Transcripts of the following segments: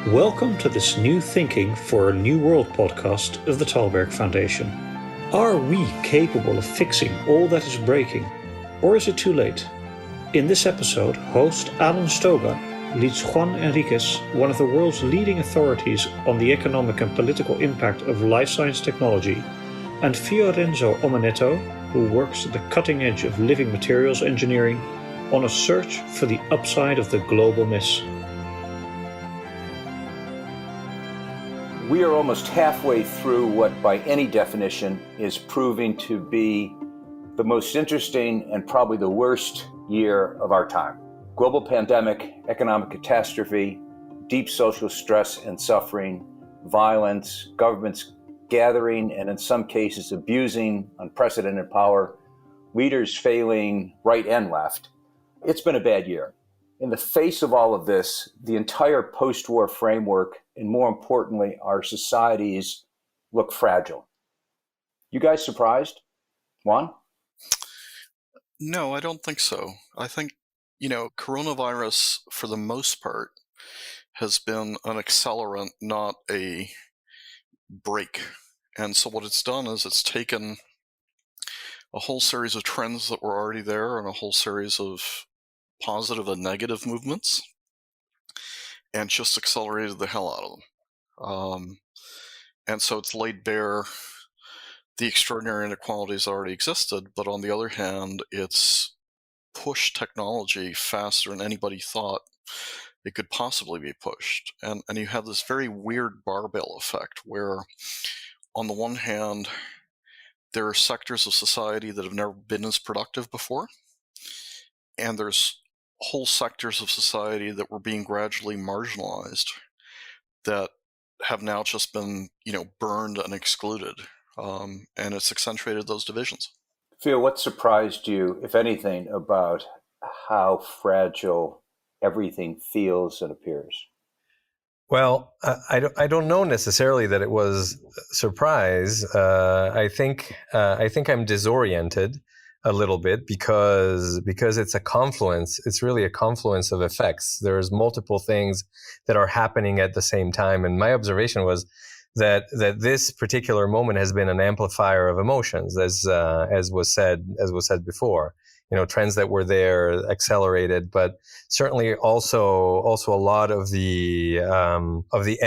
Welcome to this New Thinking for a New World podcast of the Tällberg Foundation. Are we capable of fixing all that is breaking, or is it too late? In this episode, host Alan Stoga leads Juan Enriquez, one of the world's leading authorities on the economic and political impact of life science technology, and Fiorenzo Omenetto, who works at the cutting edge of living materials engineering, on a search for the upside of the global miss. We are almost halfway through what by any definition is proving to be the most interesting and probably the worst year of our time. Global pandemic, economic catastrophe, deep social stress and suffering, violence, governments gathering and in some cases abusing unprecedented power, leaders failing right and left. It's been a bad year. In the face of all of this, the entire post-war framework, and more importantly, our societies look fragile. You guys surprised? Juan? No, I don't think so. I think, coronavirus, for the most part, has been an accelerant, not a brake. And so what it's done is it's taken a whole series of trends that were already there and a whole series of positive and negative movements and just accelerated the hell out of them. And so it's laid bare the extraordinary inequalities that already existed, but on the other hand, it's pushed technology faster than anybody thought it could possibly be pushed. And you have this very weird barbell effect where, on the one hand, there are sectors of society that have never been as productive before, and there's whole sectors of society that were being gradually marginalized that have now just been, burned and excluded. And it's accentuated those divisions. Phil, what surprised you, if anything, about how fragile everything feels and appears? Well, I don't know necessarily that it was a surprise. I think I'm disoriented a little bit because it's a confluence. It's really a confluence of effects. There's multiple things that are happening at the same time, and my observation was that this particular moment has been an amplifier of emotions, as was said before. Trends that were there accelerated, but certainly also a lot of the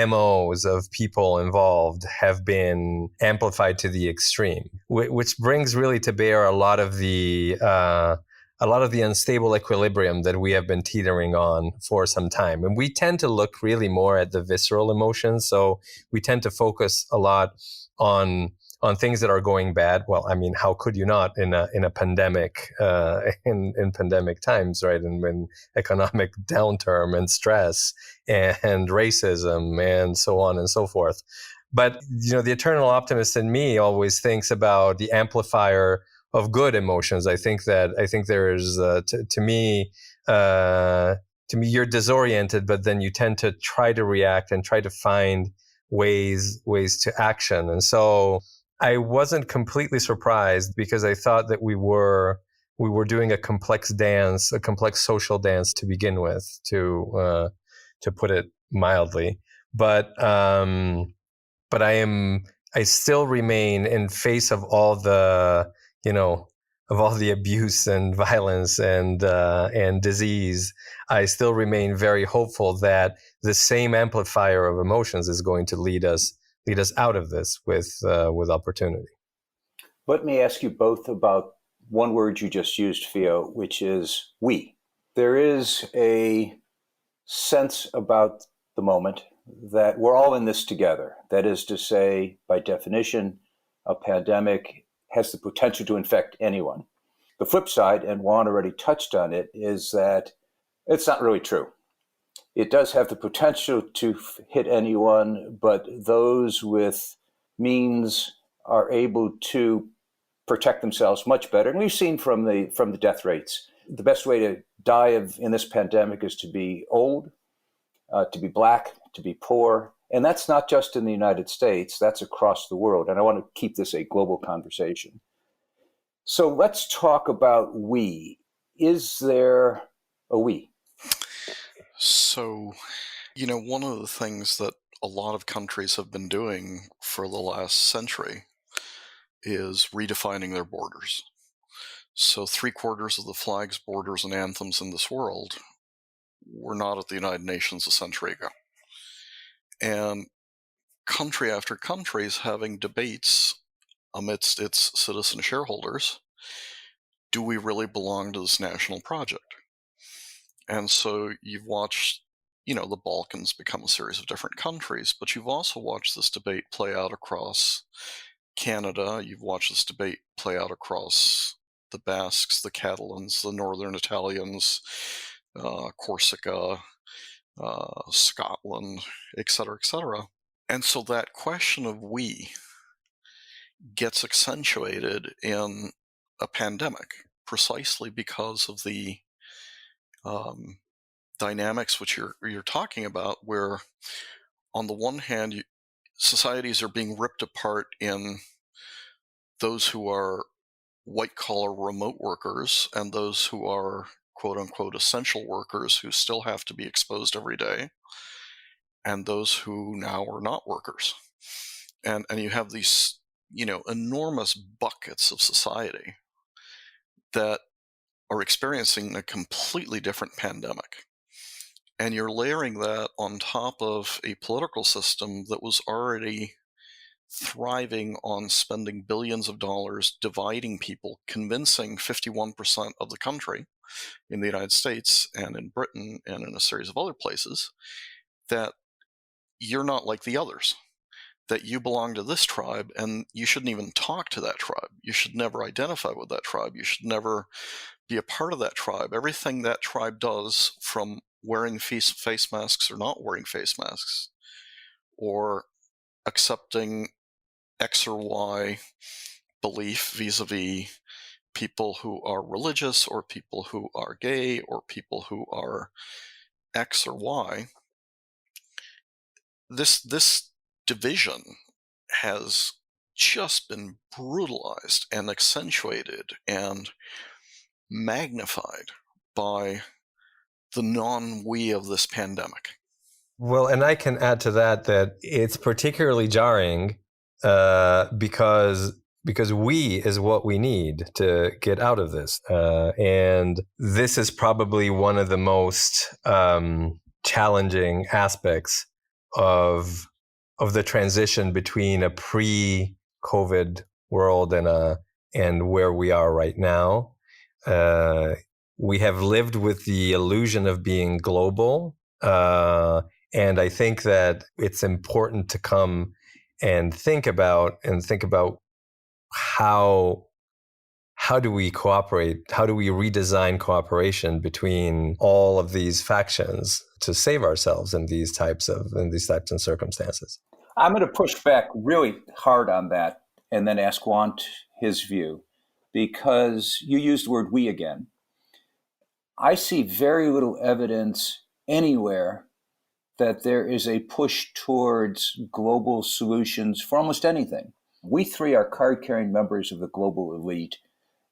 MOs of people involved have been amplified to the extreme, which brings really to bear a lot of the unstable equilibrium that we have been teetering on for some time. And we tend to look really more at the visceral emotions. So we tend to focus a lot on things that are going bad. Well, I mean, how could you not in a pandemic, in pandemic times, right? And when economic downturn and stress and racism and so on and so forth. But, the eternal optimist in me always thinks about the amplifier of good emotions. I think there is, to me, you're disoriented, but then you tend to try to react and try to find ways to action. And so I wasn't completely surprised because I thought that we were doing a complex social dance to begin with, to put it mildly. But I still remain in face of all the abuse and violence and disease. I still remain very hopeful that the same amplifier of emotions is going to lead us out of this with opportunity. Let me ask you both about one word you just used, Fio, which is we. There is a sense about the moment that we're all in this together. That is to say, by definition, a pandemic has the potential to infect anyone. The flip side, and Juan already touched on it, is that it's not really true. It does have the potential to hit anyone, but those with means are able to protect themselves much better. And we've seen from the death rates, the best way to die in this pandemic is to be old, to be Black, to be poor. And that's not just in the United States, that's across the world. And I want to keep this a global conversation. So let's talk about we. Is there a we? So One of the things that a lot of countries have been doing for the last century is redefining their borders. So 3/4 of the flags, borders, and anthems in this world were not at the United Nations a century ago. And country after country is having debates amidst its citizen shareholders. Do we really belong to this national project? And so you've watched, the Balkans become a series of different countries, but you've also watched this debate play out across Canada. You've watched this debate play out across the Basques, the Catalans, the Northern Italians, Corsica, Scotland, et cetera, et cetera. And so that question of we gets accentuated in a pandemic precisely because of the dynamics which you're talking about, where on the one hand, societies are being ripped apart in those who are white-collar remote workers and those who are quote-unquote essential workers who still have to be exposed every day, and those who now are not workers. And you have these, enormous buckets of society that are experiencing a completely different pandemic. And you're layering that on top of a political system that was already thriving on spending billions of dollars dividing people, convincing 51% of the country in the United States and in Britain and in a series of other places that you're not like the others, that you belong to this tribe and you shouldn't even talk to that tribe. You should never identify with that tribe. You should never be a part of that tribe. Everything that tribe does, from wearing face masks or not wearing face masks, or accepting X or Y belief vis-a-vis people who are religious or people who are gay or people who are X or Y, this division has just been brutalized and accentuated and magnified by the non-we of this pandemic. Well, and I can add to that it's particularly jarring because we is what we need to get out of this. And this is probably one of the most challenging aspects of the transition between a pre-COVID world and where we are right now. We have lived with the illusion of being global. And I think that it's important to come and think about how do we cooperate? How do we redesign cooperation between all of these factions to save ourselves in these types of circumstances? I'm going to push back really hard on that and then ask Juan his view, because you used the word we again. I see very little evidence anywhere that there is a push towards global solutions for almost anything. We three are card-carrying members of the global elite,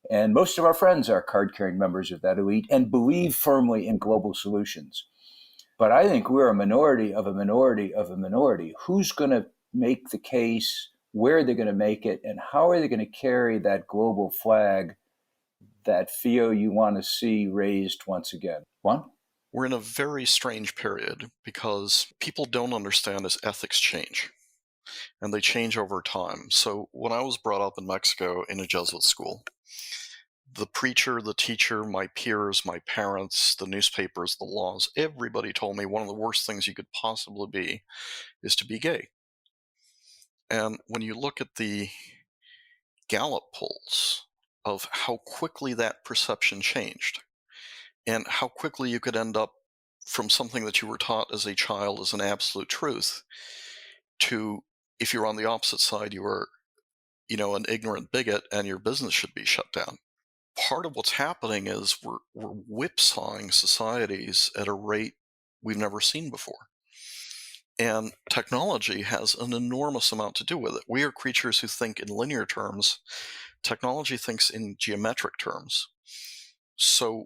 and most of our friends are card-carrying members of that elite and believe firmly in global solutions. But I think we're a minority of a minority of a minority. Who's going to make the case? Where are they going to make it? And how are they going to carry that global flag that, Theo, you want to see raised once again? Juan? We're in a very strange period because people don't understand as ethics change, and they change over time. So when I was brought up in Mexico in a Jesuit school, the preacher, the teacher, my peers, my parents, the newspapers, the laws, everybody told me one of the worst things you could possibly be is to be gay. And when you look at the Gallup polls of how quickly that perception changed and how quickly you could end up from something that you were taught as a child as an absolute truth to, if you're on the opposite side, you were, an ignorant bigot and your business should be shut down. Part of what's happening is we're whipsawing societies at a rate we've never seen before. And technology has an enormous amount to do with it. We are creatures who think in linear terms. Technology thinks in geometric terms. So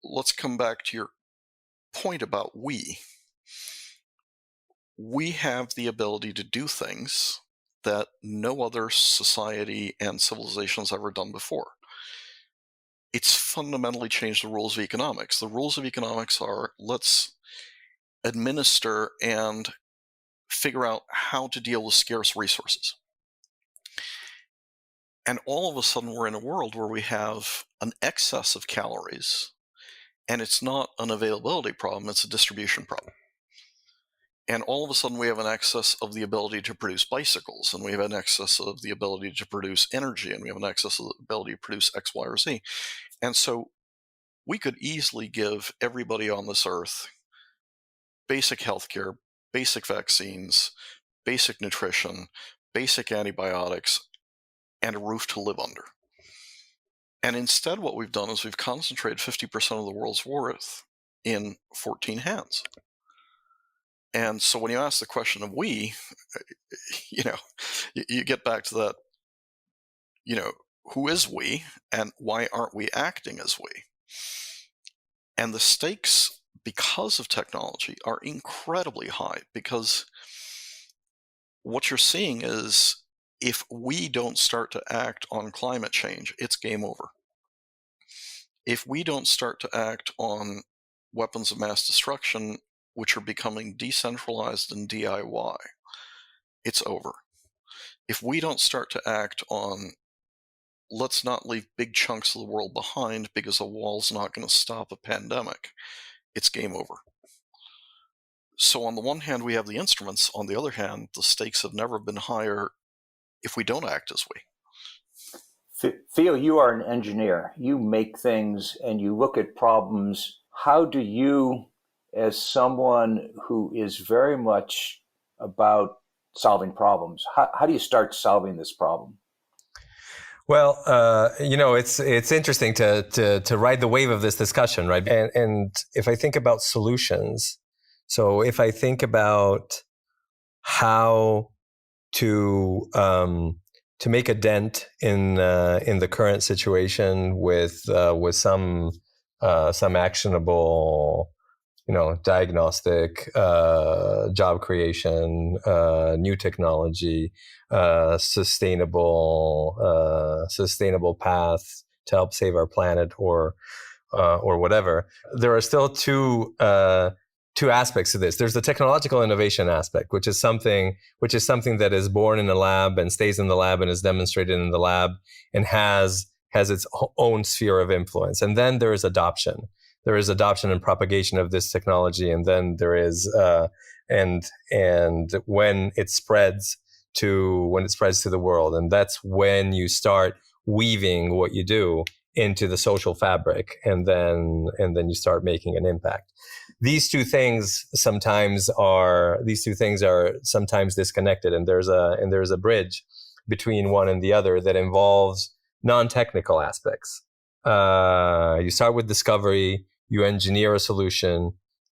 let's come back to your point about we. we have the ability to do things that no other society and civilization has ever done before. It's fundamentally changed the rules of economics. The rules of economics are, let's administer and figure out how to deal with scarce resources. And all of a sudden, we're in a world where we have an excess of calories, and it's not an availability problem, it's a distribution problem. And all of a sudden, we have an excess of the ability to produce bicycles, and we have an excess of the ability to produce energy, and we have an excess of the ability to produce X, Y, or Z. And so we could easily give everybody on this earth basic healthcare, basic vaccines, basic nutrition, basic antibiotics, and a roof to live under. And instead, what we've done is we've concentrated 50% of the world's wealth in 14 hands. And so when you ask the question of we, you get back to that, who is we and why aren't we acting as we? And the stakes, because of technology, are incredibly high, because what you're seeing is if we don't start to act on climate change, it's game over. If we don't start to act on weapons of mass destruction, which are becoming decentralized and DIY, it's over. If we don't start to act on, let's not leave big chunks of the world behind because a wall's not going to stop a pandemic, it's game over. So on the one hand, we have the instruments. On the other hand, the stakes have never been higher if we don't act as we. Theo, you are an engineer. You make things and you look at problems. How do you, as someone who is very much about solving problems, how do you start solving this problem? Well, it's interesting to ride the wave of this discussion, right? And if I think about solutions, so if I think about how to make a dent in the current situation with some actionable, diagnostic, job creation, new technology, sustainable paths to help save our planet or whatever. There are still two aspects to this. There's the technological innovation aspect, which is something that is born in a lab and stays in the lab and is demonstrated in the lab and has its own sphere of influence. And then there is adoption. There is adoption and propagation of this technology, and then there is and when it spreads to the world, and that's when you start weaving what you do into the social fabric, and then you start making an impact. These two things are sometimes disconnected, and there's a bridge between one and the other that involves non-technical aspects. You start with discovery, you engineer a solution,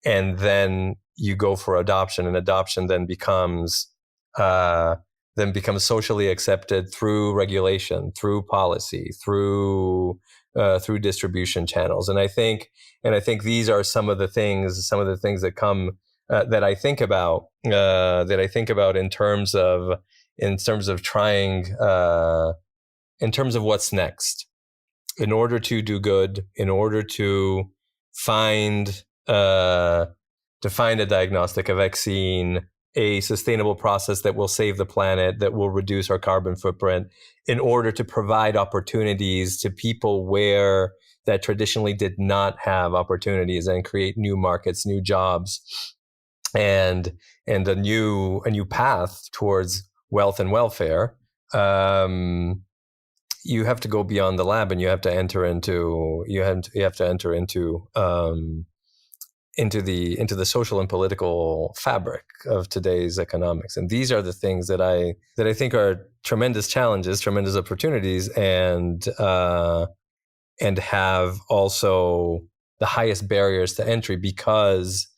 and then you go for adoption, and adoption then becomes socially accepted through regulation, through policy, through distribution channels. And I think these are some of the things that come that I think about in terms of trying in terms of what's next, in order to do good, in order to find a diagnostic, a vaccine, a sustainable process that will save the planet, that will reduce our carbon footprint, in order to provide opportunities to people where that traditionally did not have opportunities, and create new markets, new jobs, and a new path towards wealth and welfare. You have to go beyond the lab, and you have to enter into the social and political fabric of today's economics. And these are the things that I think are tremendous challenges, tremendous opportunities, and have also the highest barriers to entry because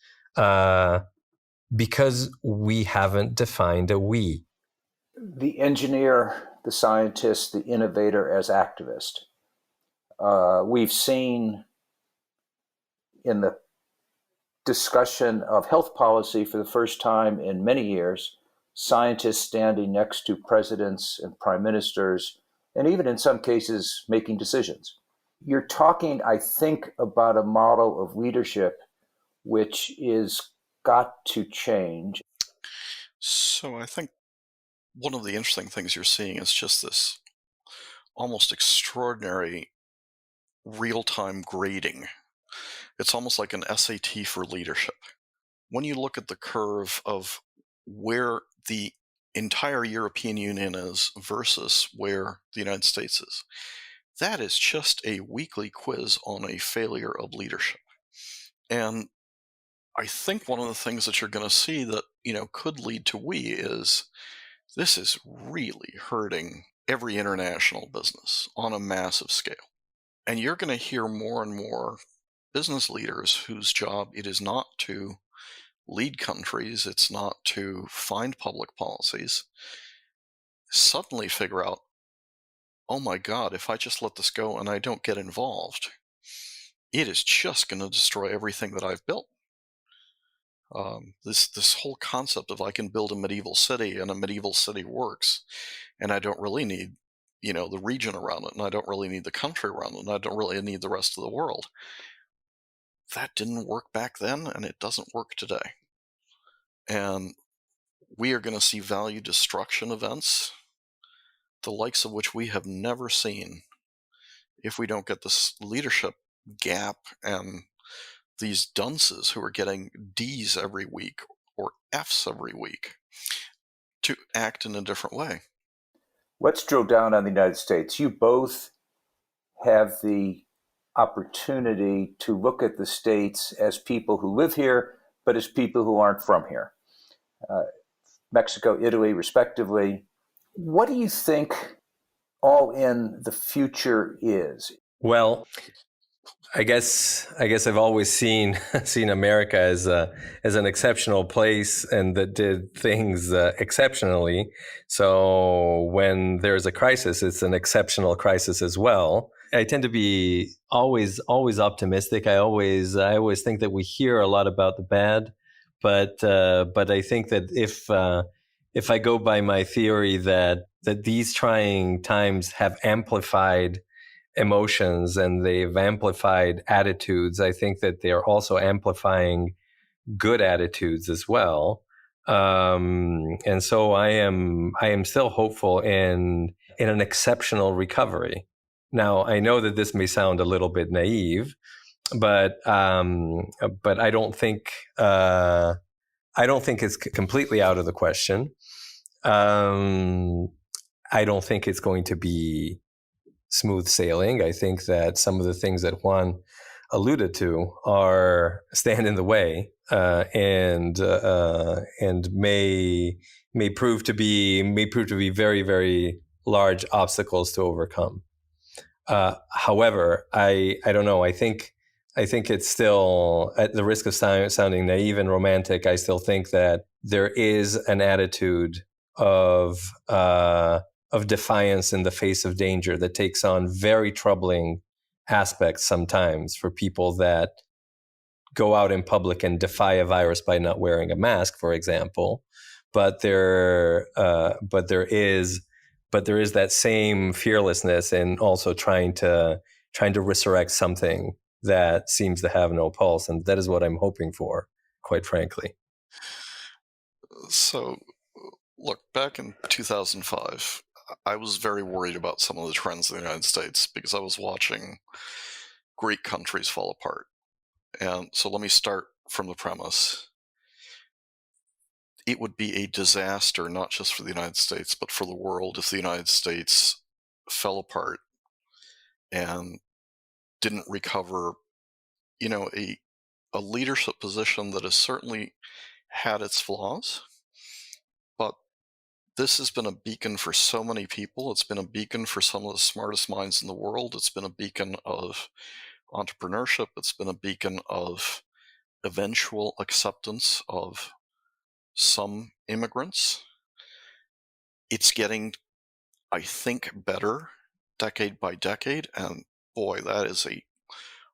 we haven't defined a we. The engineer, the scientist, the innovator as activist. We've seen in the discussion of health policy for the first time in many years, scientists standing next to presidents and prime ministers, and even in some cases making decisions. You're talking, I think, about a model of leadership which is got to change. So I think one of the interesting things you're seeing is just this almost extraordinary real-time grading. It's almost like an SAT for leadership. When you look at the curve of where the entire European Union is versus where the United States is, that is just a weekly quiz on a failure of leadership. And I think one of the things that you're going to see that, could lead to we is this is really hurting every international business on a massive scale. And you're going to hear more and more business leaders whose job it is not to lead countries, it's not to find public policies, suddenly figure out, oh my God, if I just let this go and I don't get involved, it is just going to destroy everything that I've built. This whole concept of I can build a medieval city and a medieval city works, and I don't really need, the region around it, and I don't really need the country around it, and I don't really need the rest of the world. That didn't work back then, and it doesn't work today. And we are going to see value destruction events, the likes of which we have never seen, if we don't get this leadership gap and these dunces who are getting D's every week or F's every week to act in a different way. Let's drill down on the United States. You both have the opportunity to look at the states as people who live here, but as people who aren't from here. Mexico, Italy, respectively. What do you think all in the future is? Well, I guess I've always seen America as an exceptional place and that did things exceptionally. So when there's a crisis, it's an exceptional crisis as well. I tend to be always optimistic. I always think that we hear a lot about the bad, but I think that if I go by my theory that these trying times have amplified emotions and they've amplified attitudes, I think that they are also amplifying good attitudes as well. And so I am still hopeful in an exceptional recovery. Now, I know that this may sound a little bit naive, but I don't think it's completely out of the question. I don't think it's going to be smooth sailing. I think that some of the things that Juan alluded to stand in the way and may prove to be very, very large obstacles to overcome. However, I don't know. I think it's still, at the risk of sounding naive and romantic, I still think that there is an attitude of defiance in the face of danger that takes on very troubling aspects sometimes for people that go out in public and defy a virus by not wearing a mask, for example. But there is that same fearlessness in also trying to resurrect something that seems to have no pulse, and that is what I'm hoping for, quite frankly. So, look, back in 2005, I was very worried about some of the trends in the United States because I was watching great countries fall apart. And so let me start from the premise. It would be a disaster, not just for the United States, but for the world if the United States fell apart and didn't recover, a leadership position that has certainly had its flaws. But this has been a beacon for so many people. It's been a beacon for some of the smartest minds in the world. It's been a beacon of entrepreneurship. It's been a beacon of eventual acceptance of some immigrants. It's getting, I think, better decade by decade. And boy, that is a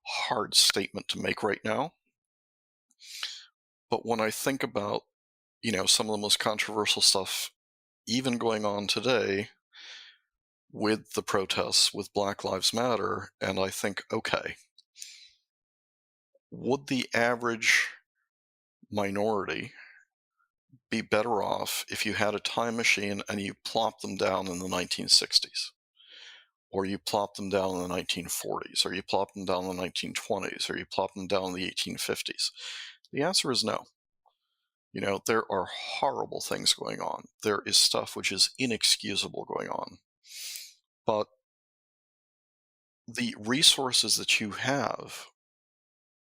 hard statement to make right now. But when I think about, some of the most controversial stuff even going on today with the protests, with Black Lives Matter, and I think, okay, would the average minority be better off if you had a time machine and you plopped them down in the 1960s? Or you plopped them down in the 1940s, or you plopped them down in the 1920s, or you plopped them down in the 1850s? The answer is no. There are horrible things going on. There is stuff which is inexcusable going on. But the resources that you have,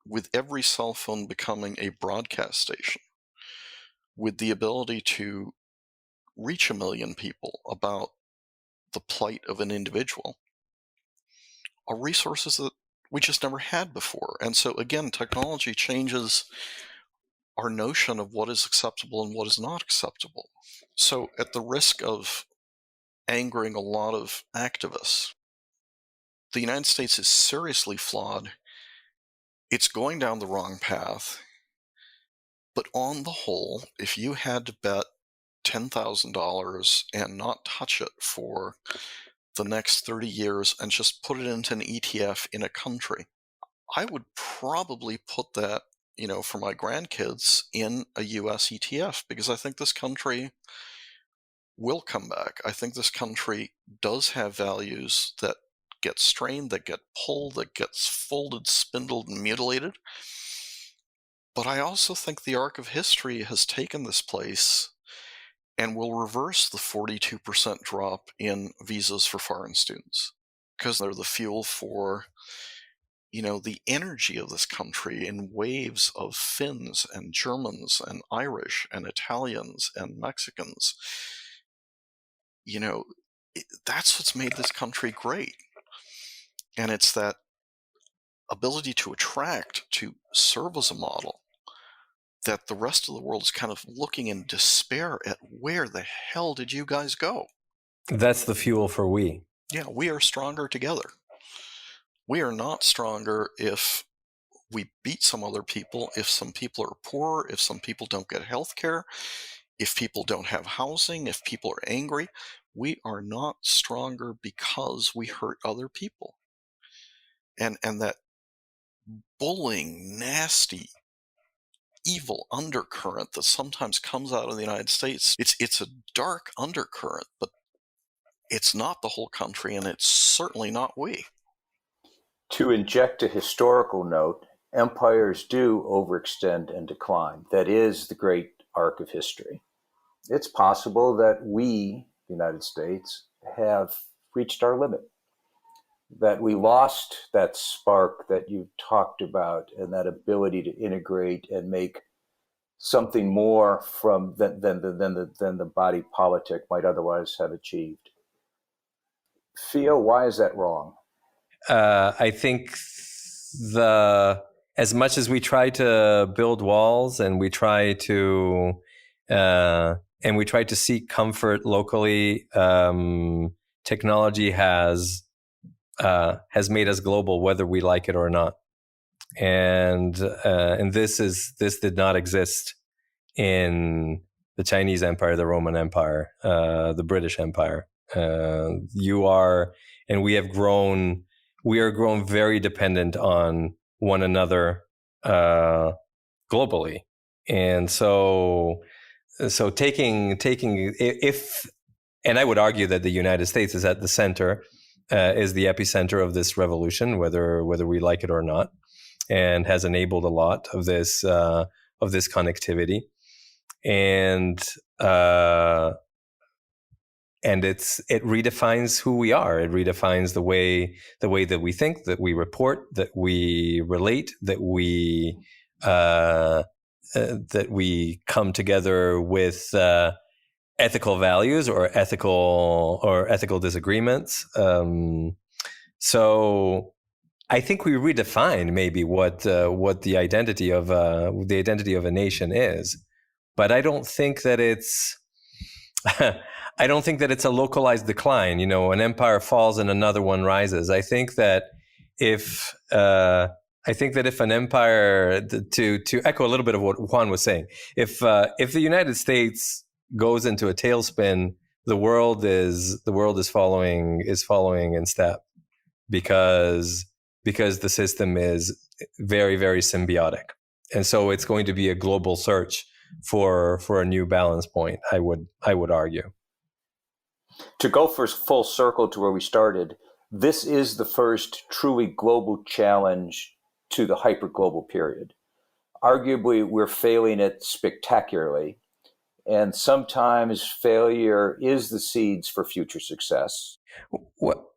with every cell phone becoming a broadcast station, with the ability to reach 1 million people about the plight of an individual, are resources that we just never had before. And so, again, technology changes our notion of what is acceptable and what is not acceptable. So, at the risk of angering a lot of activists, the United States is seriously flawed. It's going down the wrong path. But on the whole, if you had to bet $10,000 and not touch it for the next 30 years and just put it into an ETF in a country, I would probably put that, for my grandkids in a US ETF, because I think this country will come back. I think this country does have values that get strained, that get pulled, that gets folded, spindled, and mutilated. But I also think the arc of history has taken this place and will reverse the 42% drop in visas for foreign students, because they're the fuel for, the energy of this country in waves of Finns and Germans and Irish and Italians and Mexicans. That's what's made this country great. And it's that ability to attract, to serve as a model, that the rest of the world is kind of looking in despair at, where the hell did you guys go? That's the fuel for we. Yeah, we are stronger together. We are not stronger if we beat some other people, if some people are poorer, if some people don't get health care, if people don't have housing, if people are angry. We are not stronger because we hurt other people. And that bullying, nasty, evil undercurrent that sometimes comes out of the United States, it's a dark undercurrent, but it's not the whole country, and it's certainly not we. To inject a historical note, empires do overextend and decline. That is the great arc of history. It's possible that we, the United States, have reached our limit, that we lost that spark that you talked about, and that ability to integrate and make something more from than the body politic might otherwise have achieved. Theo, why is that wrong? I think as much as we try to build walls and we try to seek comfort locally, technology has made us global, whether we like it or not. And this did not exist in the Chinese Empire, the Roman Empire, the British Empire. We are grown very dependent on one another globally. And so taking if, and I would argue that the United States is at the center, is the epicenter of this revolution, whether we like it or not, and has enabled a lot of this connectivity. And it redefines who we are. It redefines the way that we think, that we report, that we relate, that we come together with ethical values or ethical disagreements. So I think we redefined maybe what the identity of a nation is, but I don't think that it's. I don't think that it's a localized decline. An empire falls and another one rises. I think that if I think that if an empire, to echo a little bit of what Juan was saying, if the United States goes into a tailspin, the world is following in step, because the system is very, very symbiotic, and so it's going to be a global search for a new balance point. I would argue. To go for full circle to where we started, this is the first truly global challenge to the hyperglobal period. Arguably, we're failing it spectacularly, and sometimes failure is the seeds for future success. Well,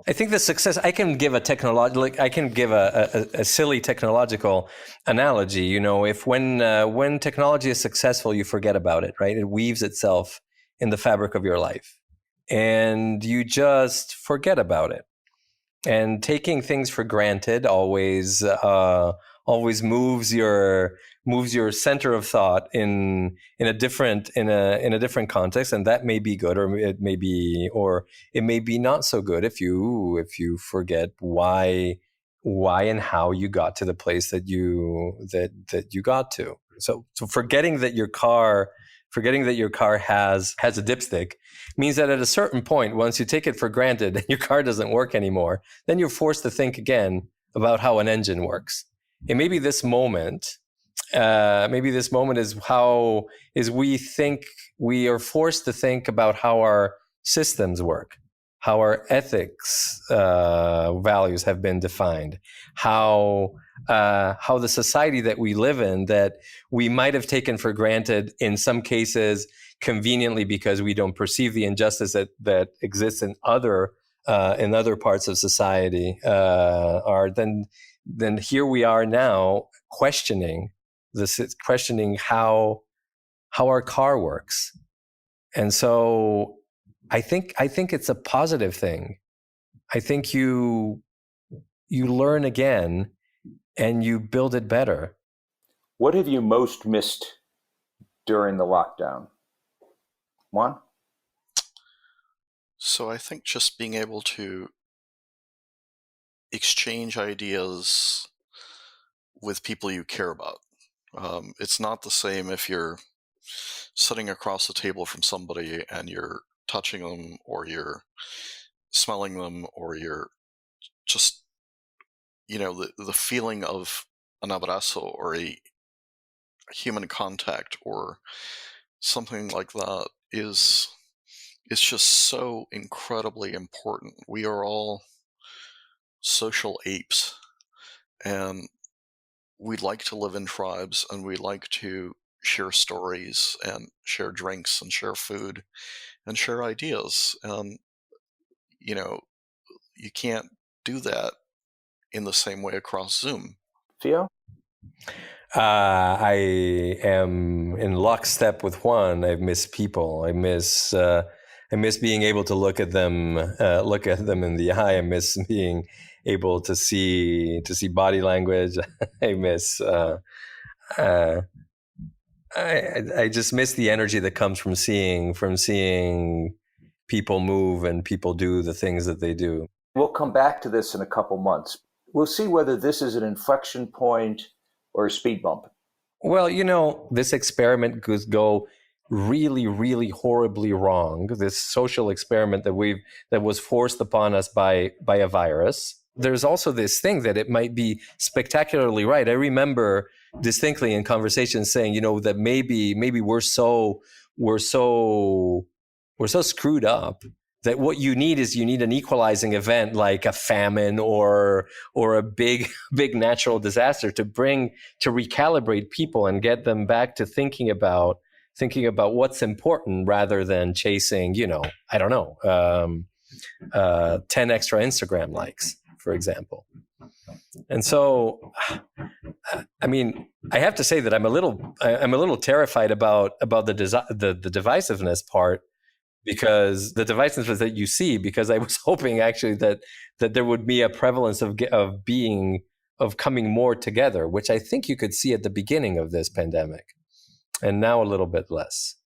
I think the success, I can give a silly technological analogy. If when technology is successful, you forget about it, right? It weaves itself in the fabric of your life, and you just forget about it. And taking things for granted always moves your center of thought in a different context, and that may be good, or it may be not so good if you forget why and how you got to the place that you got to. So forgetting that your car has a dipstick means that at a certain point, once you take it for granted and your car doesn't work anymore, then you're forced to think again about how an engine works. And maybe this moment is we are forced to think about how our systems work, how our ethics values have been defined, how the society that we live in, that we might have taken for granted in some cases conveniently because we don't perceive the injustice that exists in other parts of society, then here we are now questioning how our car works. And so I think it's a positive thing. I think you learn again and you build it better. What have you most missed during the lockdown? Juan? So I think just being able to exchange ideas with people you care about. It's not the same if you're sitting across the table from somebody and you're touching them, or you're smelling them, or you're just, the feeling of an abrazo, or a human contact, or something like that is just so incredibly important. We are all social apes, and we like to live in tribes, and we like to share stories and share drinks and share food and share ideas. And you can't do that in the same way across Zoom. Theo? I am in lockstep with Juan. I miss people. I miss being able to look at them in the eye. I miss being able to see body language. I miss. I just miss the energy that comes from seeing people move and people do the things that they do. We'll come back to this in a couple months. We'll see whether this is an inflection point or a speed bump. Well, this experiment could go really, really horribly wrong. This social experiment that was forced upon us by a virus. There's also this thing that it might be spectacularly right. I remember distinctly in conversations saying, that maybe we're so screwed up that what you need an equalizing event like a famine or a big natural disaster to recalibrate people and get them back to thinking about what's important rather than chasing, 10 extra Instagram likes, for example. And so, I mean, I have to say that I'm a little terrified about the divisiveness part, because the divisiveness that you see, because I was hoping actually that there would be a prevalence of coming more together, which I think you could see at the beginning of this pandemic, and now a little bit less.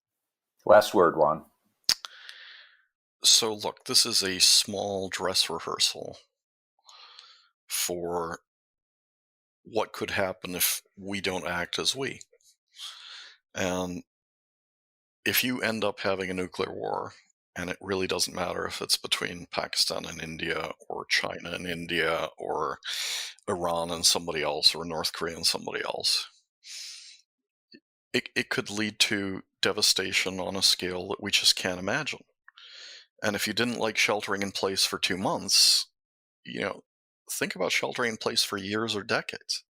Last word, Juan. So look, this is a small dress rehearsal for what could happen if we don't act as we. And if you end up having a nuclear war, and it really doesn't matter if it's between Pakistan and India, or China and India, or Iran and somebody else, or North Korea and somebody else, it could lead to devastation on a scale that we just can't imagine. And if you didn't like sheltering in place for 2 months, think about sheltering in place for years or decades.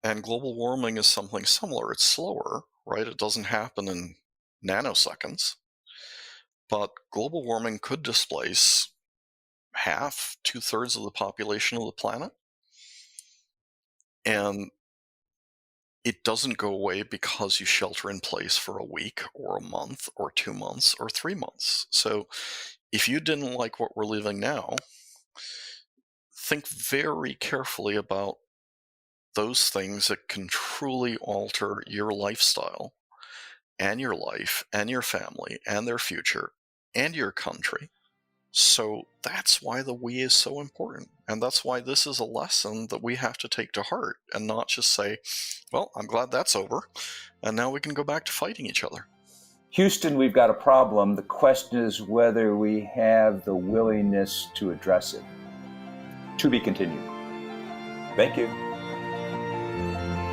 And global warming is something similar. It's slower, right? It doesn't happen in nanoseconds. But global warming could displace half, 2/3 of the population of the planet. And it doesn't go away because you shelter in place for a week or a month or 2 months or 3 months. So if you didn't like what we're living now, think very carefully about those things that can truly alter your lifestyle and your life and your family and their future and your country. So that's why the we is so important. And that's why this is a lesson that we have to take to heart and not just say, well, I'm glad that's over, and now we can go back to fighting each other. Houston, we've got a problem. The question is whether we have the willingness to address it. To be continued. Thank you.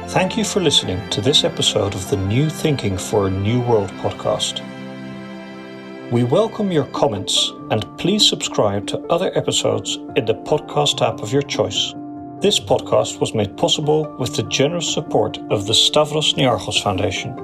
Thank you for listening to this episode of the New Thinking for a New World podcast. We welcome your comments, and please subscribe to other episodes in the podcast app of your choice. This podcast was made possible with the generous support of the Stavros Niarchos Foundation.